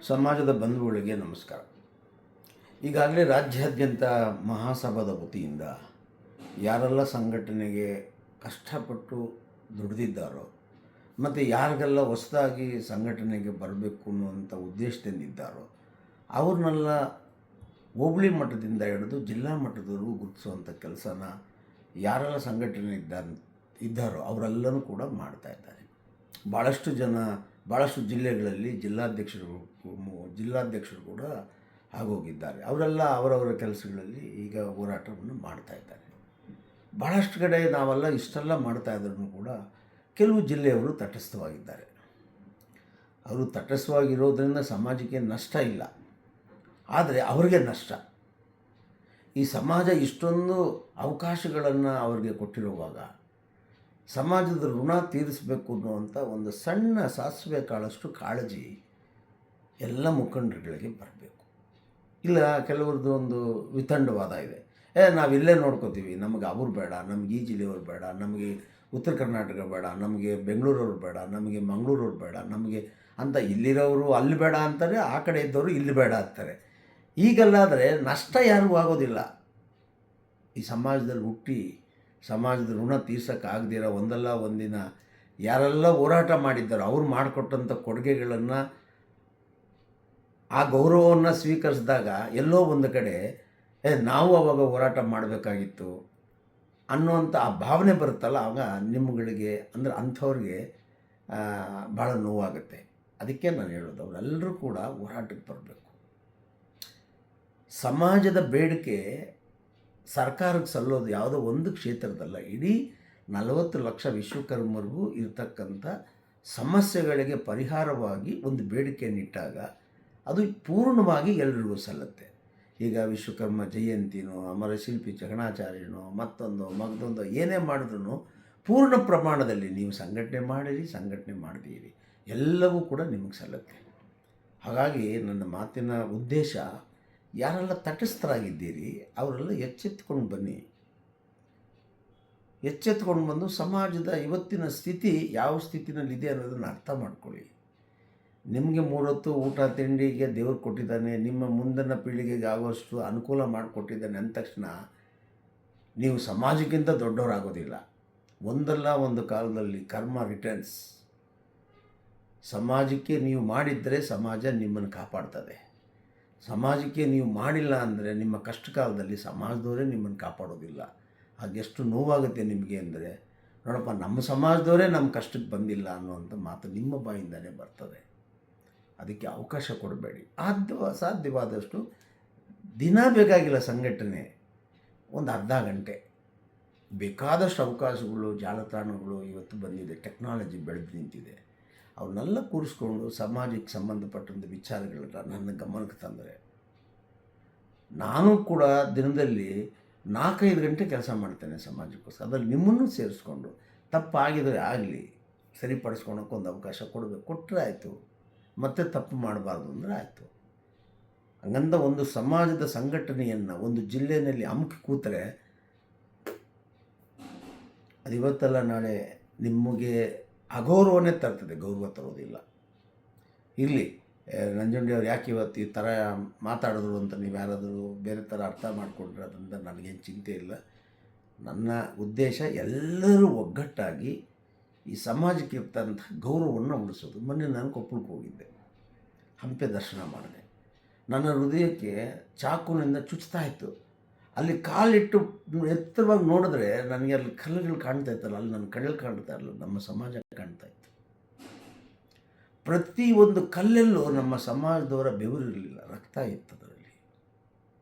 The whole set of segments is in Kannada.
ಸಮಾಜದ ಬಂಧುಗಳಿಗೆ ನಮಸ್ಕಾರ. ಈಗಾಗಲೇ ರಾಜ್ಯಾದ್ಯಂತ ಮಹಾಸಭಾದ ವತಿಯಿಂದ ಯಾರೆಲ್ಲ ಸಂಘಟನೆಗೆ ಕಷ್ಟಪಟ್ಟು ದುಡಿದಿದ್ದಾರೋ ಮತ್ತು ಯಾರಿಗೆಲ್ಲ ಹೊಸದಾಗಿ ಸಂಘಟನೆಗೆ ಬರಬೇಕು ಅನ್ನುವಂಥ ಉದ್ದೇಶದಿಂದಿದ್ದಾರೋ ಅವ್ರನ್ನೆಲ್ಲ ಹೋಬಳಿ ಮಟ್ಟದಿಂದ ಹಿಡಿದು ಜಿಲ್ಲಾ ಮಟ್ಟದವರೆಗೂ ಗುರುತಿಸುವಂಥ ಕೆಲಸನ ಯಾರೆಲ್ಲ ಸಂಘಟನೆ ಇದ್ದಾರೋ ಅವರೆಲ್ಲರೂ ಕೂಡ ಮಾಡ್ತಾಯಿದ್ದಾರೆ. ಭಾಳಷ್ಟು ಜಿಲ್ಲೆಗಳಲ್ಲಿ ಜಿಲ್ಲಾಧ್ಯಕ್ಷರು ಕೂಡ ಆಗೋಗಿದ್ದಾರೆ. ಅವರೆಲ್ಲ ಅವರವರ ಕೆಲಸಗಳಲ್ಲಿ ಈಗ ಹೋರಾಟವನ್ನು ಮಾಡ್ತಾಯಿದ್ದಾರೆ. ಭಾಳಷ್ಟು ಕಡೆ ನಾವೆಲ್ಲ ಇಷ್ಟೆಲ್ಲ ಮಾಡ್ತಾಯಿದ್ರೂ ಕೂಡ ಕೆಲವು ಜಿಲ್ಲೆಯವರು ತಟಸ್ಥವಾಗಿದ್ದಾರೆ. ಅವರು ತಟಸ್ಥವಾಗಿರೋದ್ರಿಂದ ಸಮಾಜಕ್ಕೆ ನಷ್ಟ ಇಲ್ಲ, ಆದರೆ ಅವರಿಗೆ ನಷ್ಟ. ಈ ಸಮಾಜ ಇಷ್ಟೊಂದು ಅವಕಾಶಗಳನ್ನು ಅವರಿಗೆ ಕೊಟ್ಟಿರುವಾಗ ಸಮಾಜದ ಋಣ ತೀರಿಸಬೇಕು ಅನ್ನುವಂಥ ಒಂದು ಸಣ್ಣ ಸಾಸಿವೆ ಕಾಳಷ್ಟು ಕಾಳಜಿ ಎಲ್ಲ ಮುಖಂಡರುಗಳಿಗೆ ಬರಬೇಕು. ಇಲ್ಲ, ಕೆಲವ್ರದ್ದು ಒಂದು ವಿತಂಡವಾದ ಇದೆ. ನಾವಿಲ್ಲೇ ನೋಡ್ಕೋತೀವಿ, ನಮಗೆ ಅವ್ರು ಬೇಡ, ನಮಗೆ ಈ ಜಿಲ್ಲೆಯವ್ರು ಬೇಡ, ನಮಗೆ ಉತ್ತರ ಕರ್ನಾಟಕ ಬೇಡ, ನಮಗೆ ಬೆಂಗಳೂರವ್ರು ಬೇಡ, ನಮಗೆ ಮಂಗಳೂರವ್ರು ಬೇಡ, ನಮಗೆ ಅಂತ ಇಲ್ಲಿರೋರು ಅಲ್ಲಿ ಬೇಡ ಅಂತಾರೆ, ಆ ಕಡೆ ಇದ್ದವರು ಇಲ್ಲಿ ಬೇಡ ಅಂತಾರೆ. ಈಗಲ್ಲಾದರೆ ನಷ್ಟ ಯಾರಿಗೂ ಆಗೋದಿಲ್ಲ. ಈ ಸಮಾಜದಲ್ಲಿ ಹುಟ್ಟಿ ಸಮಾಜದ ಋಣ ತೀರ್ಸೋಕ್ಕಾಗದಿರ ಒಂದಲ್ಲ ಒಂದಿನ ಯಾರೆಲ್ಲ ಹೋರಾಟ ಮಾಡಿದ್ದಾರೋ ಅವ್ರು ಮಾಡಿಕೊಟ್ಟಂಥ ಕೊಡುಗೆಗಳನ್ನು, ಆ ಗೌರವವನ್ನು ಸ್ವೀಕರಿಸಿದಾಗ ಎಲ್ಲೋ ಒಂದು ಕಡೆ ನಾವು ಅವಾಗ ಹೋರಾಟ ಮಾಡಬೇಕಾಗಿತ್ತು ಅನ್ನುವಂಥ ಆ ಭಾವನೆ ಬರುತ್ತಲ್ಲ, ಆವಾಗ ನಿಮ್ಮಗಳಿಗೆ ಅಂದರೆ ಅಂಥವ್ರಿಗೆ ಭಾಳ ನೋವಾಗುತ್ತೆ. ಅದಕ್ಕೆ ನಾನು ಹೇಳೋದು, ಅವರೆಲ್ಲರೂ ಕೂಡ ಹೋರಾಟಕ್ಕೆ ಬರಬೇಕು. ಸಮಾಜದ ಬೇಡಿಕೆ ಸರ್ಕಾರಕ್ಕೆ ಸಲ್ಲೋದು ಯಾವುದೋ ಒಂದು ಕ್ಷೇತ್ರದಲ್ಲ, ಇಡೀ 40 ಲಕ್ಷ ವಿಶ್ವಕರ್ಮರಿಗೂ ಇರತಕ್ಕಂಥ ಸಮಸ್ಯೆಗಳಿಗೆ ಪರಿಹಾರವಾಗಿ ಒಂದು ಬೇಡಿಕೆಯನ್ನಿಟ್ಟಾಗ ಅದು ಪೂರ್ಣವಾಗಿ ಎಲ್ಲರಿಗೂ ಸಲ್ಲುತ್ತೆ. ಈಗ ವಿಶ್ವಕರ್ಮ ಜಯಂತಿನೋ, ಅಮರಶಿಲ್ಪಿ ಜಗಣಾಚಾರ್ಯನೋ, ಮತ್ತೊಂದು ಏನೇ ಮಾಡಿದ್ರೂ ಪೂರ್ಣ ಪ್ರಮಾಣದಲ್ಲಿ ನೀವು ಸಂಘಟನೆ ಮಾಡಿರಿ, ಸಂಘಟನೆ ಮಾಡಿದೀರಿ, ಎಲ್ಲವೂ ಕೂಡ ನಿಮಗೆ ಸಲ್ಲುತ್ತೆ. ಹಾಗಾಗಿ ನನ್ನ ಮಾತಿನ ಉದ್ದೇಶ, ಯಾರೆಲ್ಲ ತಟಸ್ಥರಾಗಿದ್ದೀರಿ ಅವರೆಲ್ಲ ಎಚ್ಚೆತ್ಕೊಂಡು ಬನ್ನಿ. ಎಚ್ಚೆತ್ಕೊಂಡು ಬಂದು ಸಮಾಜದ ಇವತ್ತಿನ ಸ್ಥಿತಿ ಯಾವ ಸ್ಥಿತಿನಲ್ಲಿದೆ ಅನ್ನೋದನ್ನು ಅರ್ಥ ಮಾಡ್ಕೊಳ್ಳಿ. ನಿಮಗೆ 3 ಹೊತ್ತು ಊಟ ತಿಂಡಿಗೆ ದೇವರು ಕೊಟ್ಟಿದ್ದಾನೆ, ನಿಮ್ಮ ಮುಂದಿನ ಪೀಳಿಗೆಗೆ ಆಗೋಷ್ಟು ಅನುಕೂಲ ಮಾಡಿಕೊಟ್ಟಿದ್ದಾನೆ ಅಂದ ತಕ್ಷಣ ನೀವು ಸಮಾಜಕ್ಕಿಂತ ದೊಡ್ಡವರಾಗೋದಿಲ್ಲ. ಒಂದಲ್ಲ ಒಂದು ಕಾಲದಲ್ಲಿ ಕರ್ಮ ರಿಟರ್ನ್ಸ್. ಸಮಾಜಕ್ಕೆ ನೀವು ಮಾಡಿದರೆ ಸಮಾಜ ನಿಮ್ಮನ್ನು ಕಾಪಾಡ್ತದೆ. ಸಮಾಜಕ್ಕೆ ನೀವು ಮಾಡಿಲ್ಲ ಅಂದರೆ ನಿಮ್ಮ ಕಷ್ಟ ಕಾಲದಲ್ಲಿ ಸಮಾಜದವರೇ ನಿಮ್ಮನ್ನು ಕಾಪಾಡೋದಿಲ್ಲ. ಹಾಗೆಷ್ಟು ನೋವಾಗುತ್ತೆ ನಿಮಗೆ ಅಂದರೆ, ನೋಡಪ್ಪ ನಮ್ಮ ಸಮಾಜದವರೇ ನಮ್ಮ ಕಷ್ಟಕ್ಕೆ ಬಂದಿಲ್ಲ ಅನ್ನುವಂಥ ಮಾತು ನಿಮ್ಮ ಬಾಯಿಂದಲೇ ಬರ್ತದೆ. ಅದಕ್ಕೆ ಅವಕಾಶ ಕೊಡಬೇಡಿ. ಸಾಧ್ಯವಾದಷ್ಟು ದಿನ ಬೇಕಾಗಿಲ್ಲ ಸಂಘಟನೆ, ಒಂದು ಅರ್ಧ ಗಂಟೆ. ಬೇಕಾದಷ್ಟು ಅವಕಾಶಗಳು, ಜಾಲತಾಣಗಳು ಇವತ್ತು ಬಂದಿದೆ, ಟೆಕ್ನಾಲಜಿ ಬೆಳೆದು ನಿಂತಿದೆ. ಅವನ್ನೆಲ್ಲ ಕೂರಿಸ್ಕೊಂಡು ಸಮಾಜಕ್ಕೆ ಸಂಬಂಧಪಟ್ಟಂಥ ವಿಚಾರಗಳನ್ನ ನನ್ನ ಗಮನಕ್ಕೆ ತಂದರೆ, ನಾನು ಕೂಡ ದಿನದಲ್ಲಿ 4-5 ಗಂಟೆ ಕೆಲಸ ಮಾಡ್ತೇನೆ ಸಮಾಜಕ್ಕೋಸ್ಕರ. ಅದರಲ್ಲಿ ನಿಮ್ಮನ್ನು ಸೇರಿಸ್ಕೊಂಡು ತಪ್ಪಾಗಿದರೆ ಆಗಲಿ, ಸರಿಪಡಿಸ್ಕೊಳಕ್ಕೆ ಒಂದು ಅವಕಾಶ ಕೊಟ್ಟರೆ ಆಯಿತು. ಮತ್ತೆ ತಪ್ಪು ಮಾಡಬಾರ್ದು ಅಂದರೆ ಆಯಿತು. ಹಂಗಂತ ಒಂದು ಸಮಾಜದ ಸಂಘಟನೆಯನ್ನು ಒಂದು ಜಿಲ್ಲೆಯಲ್ಲಿ ಅಮುಕಿ ಕೂತರೆ ಅದು ಇವತ್ತಲ್ಲ ನಾಳೆ ನಿಮಗೆ ಅಗೌರವನೇ ತರ್ತದೆ, ಗೌರವ ತರೋದಿಲ್ಲ. ಇರಲಿ, ನಂಜುಂಡಿಯವ್ರು ಯಾಕೆ ಇವತ್ತು ಈ ಥರ ಮಾತಾಡಿದ್ರು ಅಂತ ನೀವು ಯಾರಾದರೂ ಬೇರೆ ಥರ ಅರ್ಥ ಮಾಡಿಕೊಂಡ್ರೆ ಅದರಿಂದ ನನಗೇನು ಚಿಂತೆ ಇಲ್ಲ. ನನ್ನ ಉದ್ದೇಶ ಎಲ್ಲರೂ ಒಗ್ಗಟ್ಟಾಗಿ ಈ ಸಮಾಜಕ್ಕೆ ಇರ್ತಂಥ ಗೌರವವನ್ನು ಉಳಿಸೋದು. ಮೊನ್ನೆ ನಾನು ಕೊಪ್ಪಳಕ್ಕೆ ಹೋಗಿದ್ದೆ, ಹಂಪೆ ದರ್ಶನ ಮಾಡಿದೆ. ನನ್ನ ಹೃದಯಕ್ಕೆ ಚಾಕುವಿನಿಂದ ಚುಚ್ತಾ ಇತ್ತು. ಅಲ್ಲಿ ಕಾಲಿಟ್ಟು ಎತ್ತರವಾಗಿ ನೋಡಿದ್ರೆ ನನಗೆ ಅಲ್ಲಿ ಕಲ್ಲುಗಳು ಕಾಣ್ತಾ ಇತ್ತಲ್ಲ, ಅಲ್ಲಿ ನನ್ನ ಕಣ್ಣಲ್ಲಿ ಕಾಣ್ತಾ ಇರಲ್ಲ, ನಮ್ಮ ಸಮಾಜ ಕಾಣ್ತಾ ಇತ್ತು. ಪ್ರತಿಯೊಂದು ಕಲ್ಲಲ್ಲೂ ನಮ್ಮ ಸಮಾಜದವರ ಬೆವರಿರಲಿಲ್ಲ, ರಕ್ತ ಇತ್ತು ಅದರಲ್ಲಿ.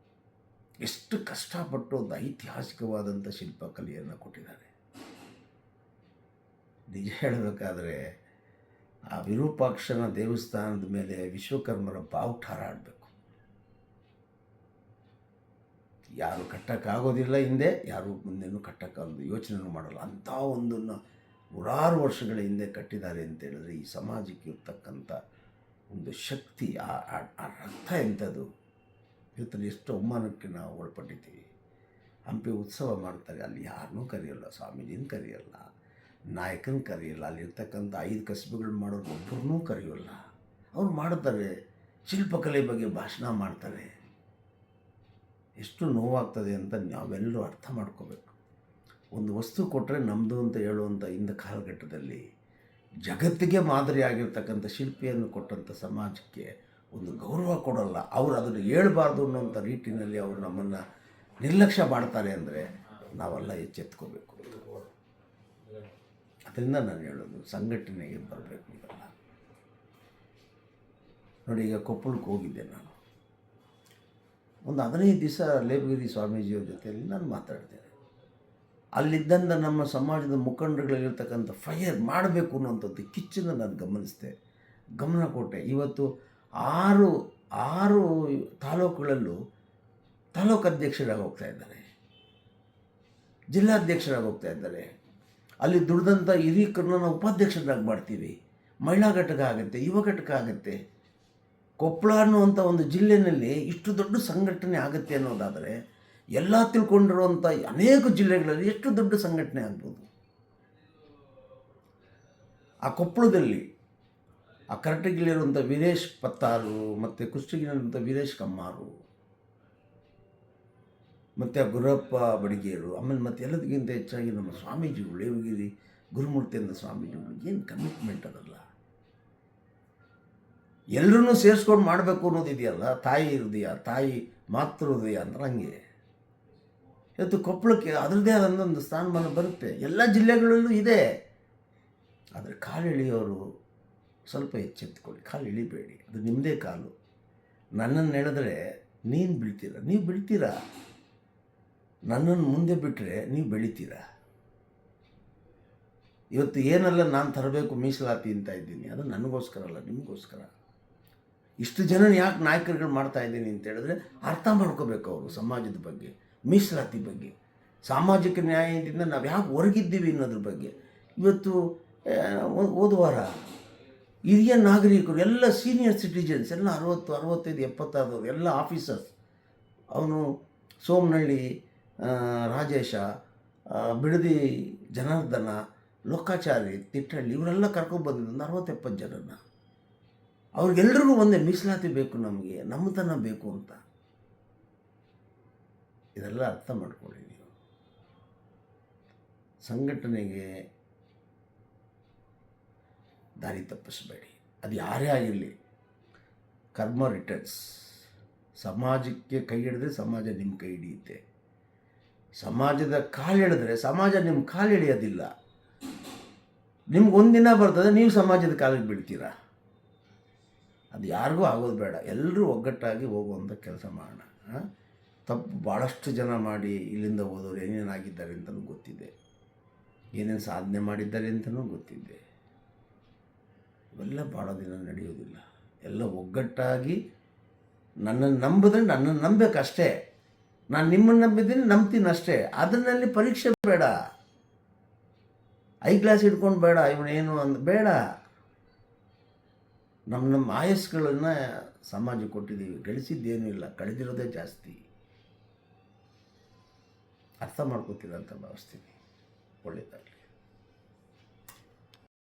ಎಷ್ಟು ಕಷ್ಟಪಟ್ಟು ಒಂದು ಐತಿಹಾಸಿಕವಾದಂಥ ಶಿಲ್ಪಕಲೆಯನ್ನು ಕೊಟ್ಟಿದ್ದಾರೆ. ನಿಜ ಹೇಳಬೇಕಾದ್ರೆ ಆ ವಿರೂಪಾಕ್ಷನ ದೇವಸ್ಥಾನದ ಮೇಲೆ ವಿಶ್ವಕರ್ಮರ ಬಾವುಟ ಹಾರಾಡಬೇಕು. ಯಾರು ಕಟ್ಟಕ್ಕಾಗೋದಿಲ್ಲ, ಹಿಂದೆ ಯಾರು ಮುಂದೆನೂ ಕಟ್ಟಕ್ಕಾಗೋದು ಯೋಚನೆನೂ ಮಾಡಲ್ಲ. ಅಂಥ ಒಂದನ್ನು 100 ವರ್ಷಗಳ ಹಿಂದೆ ಕಟ್ಟಿದ್ದಾರೆ ಅಂತ ಹೇಳಿದ್ರೆ ಈ ಸಮಾಜಕ್ಕೆ ಇರ್ತಕ್ಕಂಥ ಒಂದು ಶಕ್ತಿ, ಆ ರಕ್ತ ಎಂಥದ್ದು. ಇವತ್ತು ಎಷ್ಟು ಅವಮಾನಕ್ಕೆ ನಾವು ಒಳಪಟ್ಟಿದ್ದೀವಿ. ಹಂಪಿ ಉತ್ಸವ ಮಾಡ್ತಾರೆ, ಅಲ್ಲಿ ಯಾರನ್ನೂ ಕರೆಯೋಲ್ಲ, ಸ್ವಾಮೀಜಿನ ಕರೆಯೋಲ್ಲ, ನಾಯಕನ ಕರೆಯೋಲ್ಲ, ಅಲ್ಲಿರ್ತಕ್ಕಂಥ 5 ಕಸಬುಗಳು ಮಾಡೋರು ಒಬ್ಬರನ್ನೂ ಕರೆಯೋಲ್ಲ. ಅವ್ರು ಮಾಡ್ತಾರೆ. ಶಿಲ್ಪಕಲೆ ಬಗ್ಗೆ ಭಾಷಣ ಮಾಡ್ತಾರೆ. ಎಷ್ಟು ನೋವಾಗ್ತದೆ ಅಂತ ನಾವೆಲ್ಲರೂ ಅರ್ಥ ಮಾಡ್ಕೋಬೇಕು. ಒಂದು ವಸ್ತು ಕೊಟ್ಟರೆ ನಮ್ಮದು ಅಂತ ಹೇಳುವಂಥ ಇಂಥ ಕಾಲಘಟ್ಟದಲ್ಲಿ ಜಗತ್ತಿಗೆ ಮಾದರಿಯಾಗಿರ್ತಕ್ಕಂಥ ಶಿಲ್ಪಿಯನ್ನು ಕೊಟ್ಟಂಥ ಸಮಾಜಕ್ಕೆ ಒಂದು ಗೌರವ ಕೊಡಲ್ಲ. ಅವರು ಅದನ್ನು ಹೇಳ್ಬಾರ್ದು ಅನ್ನೋಂಥ ರೀತಿಯಲ್ಲಿ ಅವರು ನಮ್ಮನ್ನು ನಿರ್ಲಕ್ಷ್ಯ ಮಾಡ್ತಾರೆ ಅಂದರೆ ನಾವೆಲ್ಲ ಎಚ್ಚೆತ್ಕೋಬೇಕು. ಅದರಿಂದ ನಾನು ಹೇಳೋದು ಸಂಘಟನೆಗೆ ಬರಬೇಕು ಇವೆಲ್ಲ. ನೋಡಿ, ಈಗ ಕೊಪ್ಪಳಕ್ಕೆ ಹೋಗಿದ್ದೆ ನಾನು. ಒಂದು 15 ದಿವಸ ಲೇಬಗಿರಿ ಸ್ವಾಮೀಜಿಯವ್ರ ಜೊತೆಯಲ್ಲಿ ನಾನು ಮಾತಾಡ್ತೇನೆ. ಅಲ್ಲಿದ್ದಂಥ ನಮ್ಮ ಸಮಾಜದ ಮುಖಂಡರುಗಳಿರ್ತಕ್ಕಂಥ ಫೈರ್ ಮಾಡಬೇಕು ಅನ್ನೋಂಥದ್ದು ಕಿಚ್ಚನ್ನು ನಾನು ಗಮನ ಕೊಟ್ಟೆ. ಇವತ್ತು ಆರು ತಾಲೂಕುಗಳಲ್ಲೂ ತಾಲೂಕು ಅಧ್ಯಕ್ಷರಾಗಿ ಹೋಗ್ತಾ ಇದ್ದಾರೆ, ಜಿಲ್ಲಾಧ್ಯಕ್ಷರಾಗಿ ಹೋಗ್ತಾ ಇದ್ದಾರೆ. ಅಲ್ಲಿ ದುಡ್ದಂಥ ಹಿರಿಯರನ್ನ ನಾವು ಉಪಾಧ್ಯಕ್ಷರಾಗಿ ಮಾಡ್ತೀವಿ. ಮಹಿಳಾ ಘಟಕ ಆಗುತ್ತೆ, ಯುವ ಘಟಕ ಆಗುತ್ತೆ. ಕೊಪ್ಪಳ ಅನ್ನುವಂಥ ಒಂದು ಜಿಲ್ಲೆಯಲ್ಲಿ ಇಷ್ಟು ದೊಡ್ಡ ಸಂಘಟನೆ ಆಗುತ್ತೆ ಅನ್ನೋದಾದರೆ ಎಲ್ಲ ತಿಳ್ಕೊಂಡಿರುವಂಥ ಅನೇಕ ಜಿಲ್ಲೆಗಳಲ್ಲಿ ಎಷ್ಟು ದೊಡ್ಡ ಸಂಘಟನೆ ಆಗ್ಬೋದು. ಆ ಕೊಪ್ಪಳದಲ್ಲಿ ಆ ಕರ್ಟಗಿಲಿರುವಂಥ ವೀರೇಶ್ ಪತ್ತಾರು ಮತ್ತು ಕುಷ್ಟಗಿಲಿರುವಂಥ ವೀರೇಶ್ ಕಮ್ಮಾರು ಮತ್ತು ಆ ಗುರಪ್ಪ ಬಡಿಗೇರು, ಆಮೇಲೆ ಮತ್ತು ಎಲ್ಲದಕ್ಕಿಂತ ಹೆಚ್ಚಾಗಿ ನಮ್ಮ ಸ್ವಾಮೀಜಿಗಳು ಲೇವಗಿರಿ ಗುರುಮೂರ್ತಿಯಿಂದ ಸ್ವಾಮೀಜಿಗಳು ಏನು ಕಮಿಟ್ಮೆಂಟ್ ಅದಲ್ಲ. ಎಲ್ಲರೂ ಸೇರಿಸ್ಕೊಂಡು ಮಾಡಬೇಕು ಅನ್ನೋದಿದೆಯಲ್ಲ, ತಾಯಿ ಹೃದಯ, ತಾಯಿ ಮಾತೃ ಹೃದಯ ಅಂದ್ರೆ ಹಂಗೆ. ಇವತ್ತು ಕೊಪ್ಪಳಕ್ಕೆ ಅದರದ್ದೇ ಆದಂಥ ಒಂದು ಸ್ಥಾನಮಾನ ಬರುತ್ತೆ, ಎಲ್ಲ ಜಿಲ್ಲೆಗಳಲ್ಲೂ ಇದೆ. ಆದರೆ ಕಾಲು ಎಳೆಯೋರು ಸ್ವಲ್ಪ ಎಚ್ಚೆತ್ತುಕೊಳ್ಳಿ, ಕಾಲು ಇಳಿಬೇಡಿ, ಅದು ನಿಮ್ಮದೇ ಕಾಲು. ನನ್ನನ್ನು ಎಳೆದ್ರೆ ನೀವು ಬೀಳ್ತೀರಾ, ನನ್ನನ್ನು ಮುಂದೆ ಬಿಟ್ಟರೆ ನೀವು ಬೆಳಿತೀರಾ. ಇವತ್ತು ಏನೆಲ್ಲ ನಾನು ತರಬೇಕು ಮೀಸಲಾತಿ ಅಂತ ಇದ್ದೀನಿ, ಅದು ನನಗೋಸ್ಕರ ಅಲ್ಲ, ನಿಮಗೋಸ್ಕರ. ಇಷ್ಟು ಜನ ಯಾಕೆ ನಾಯಕರುಗಳು ಮಾಡ್ತಾ ಇದ್ದೀನಿ ಅಂತ ಹೇಳಿದ್ರೆ ಅರ್ಥ ಮಾಡ್ಕೋಬೇಕು ಅವರು ಸಮಾಜದ ಬಗ್ಗೆ, ಮೀಸಲಾತಿ ಬಗ್ಗೆ, ಸಾಮಾಜಿಕ ನ್ಯಾಯದಿಂದ ನಾವು ಯಾಕೆ ಹೊರಗಿದ್ದೀವಿ ಅನ್ನೋದ್ರ ಬಗ್ಗೆ. ಇವತ್ತು ಹೋದ ವಾರ ಹಿರಿಯ ನಾಗರಿಕರು ಎಲ್ಲ ಸೀನಿಯರ್ ಸಿಟಿಜನ್ಸ್ ಎಲ್ಲ 60, 65, 70 ಎಲ್ಲ ಆಫೀಸರ್ಸ್, ಅವನು ಸೋಮನಹಳ್ಳಿ ರಾಜೇಶ, ಬಿಡದಿ ಜನಾರ್ದನ, ಲೋಕಾಚಾರಿ, ತಿಟ್ಟಳ್ಳಿ ಇವರೆಲ್ಲ ಕರ್ಕೊಂಡ್ಬಂದಿದ್ದು ಒಂದು 60-70 ಜನರನ್ನ. ಅವ್ರಿಗೆಲ್ಲರಿಗೂ ಒಂದೇ ಮೀಸಲಾತಿ ಬೇಕು, ನಮಗೆ ನಮ್ಮತನ ಬೇಕು ಅಂತ. ಇದೆಲ್ಲ ಅರ್ಥ ಮಾಡ್ಕೊಳ್ಳಿ ನೀವು. ಸಂಘಟನೆಗೆ ದಾರಿ ತಪ್ಪಿಸಬೇಡಿ. ಅದು ಯಾರೇ ಆಗಿರಲಿ, ಕರ್ಮ ರಿಟರ್ನ್ಸ್. ಸಮಾಜಕ್ಕೆ ಕೈ ಹಿಡಿದ್ರೆ ಸಮಾಜ ನಿಮ್ಮ ಕೈ ಹಿಡಿಯುತ್ತೆ. ಸಮಾಜದ ಕಾಲು ಎಳೆದ್ರೆ ಸಮಾಜ ನಿಮ್ಮ ಕಾಲು ಎಳೆಯೋದಿಲ್ಲ. ನಿಮ್ಗೊಂದಿನ ಬರ್ತದೆ, ನೀವು ಸಮಾಜದ ಕಾಲಿಗೆ ಬೀಳ್ತೀರಾ. ಅದು ಯಾರಿಗೂ ಆಗೋದು ಬೇಡ. ಎಲ್ಲರೂ ಒಗ್ಗಟ್ಟಾಗಿ ಹೋಗುವಂಥ ಕೆಲಸ ಮಾಡೋಣ. ತಪ್ಪು ಭಾಳಷ್ಟು ಜನ ಮಾಡಿ ಇಲ್ಲಿಂದ ಹೋದವರು ಏನೇನಾಗಿದ್ದಾರೆ ಅಂತಲೂ ಗೊತ್ತಿದೆ, ಏನೇನು ಸಾಧನೆ ಮಾಡಿದ್ದಾರೆ ಅಂತಲೂ ಗೊತ್ತಿದೆ. ಇವೆಲ್ಲ ಭಾಳ ದಿನ ನಡೆಯೋದಿಲ್ಲ. ಎಲ್ಲ ಒಗ್ಗಟ್ಟಾಗಿ ನನ್ನನ್ನು ನಂಬಿದ್ರೆ ನನ್ನನ್ನು ನಂಬೇಕಷ್ಟೇ. ನಾನು ನಿಮ್ಮನ್ನು ನಂಬಿದ್ದೀನಿ, ನಂಬ್ತೀನಿ ಅಷ್ಟೇ. ಅದರಲ್ಲಿ ಪರೀಕ್ಷೆ ಬೇಡ, ಐ ಕ್ಲಾಸ್ ಇಟ್ಕೊಂಡು ಬೇಡ, ಇವನೇನು ಬೇಡ. ನಮ್ಮ ಆಯಸ್ಸುಗಳನ್ನು ಸಮಾಜ ಕೊಟ್ಟಿದ್ದೀವಿ, ಗಳಿಸಿದ್ದೇನೂ ಇಲ್ಲ, ಕಳೆದಿರೋದೇ ಜಾಸ್ತಿ. ಅರ್ಥ ಮಾಡ್ಕೋತೀರ ಅಂತ ಭಾವಿಸ್ತೀನಿ. ಒಳ್ಳೆಯದಾಗಲಿ.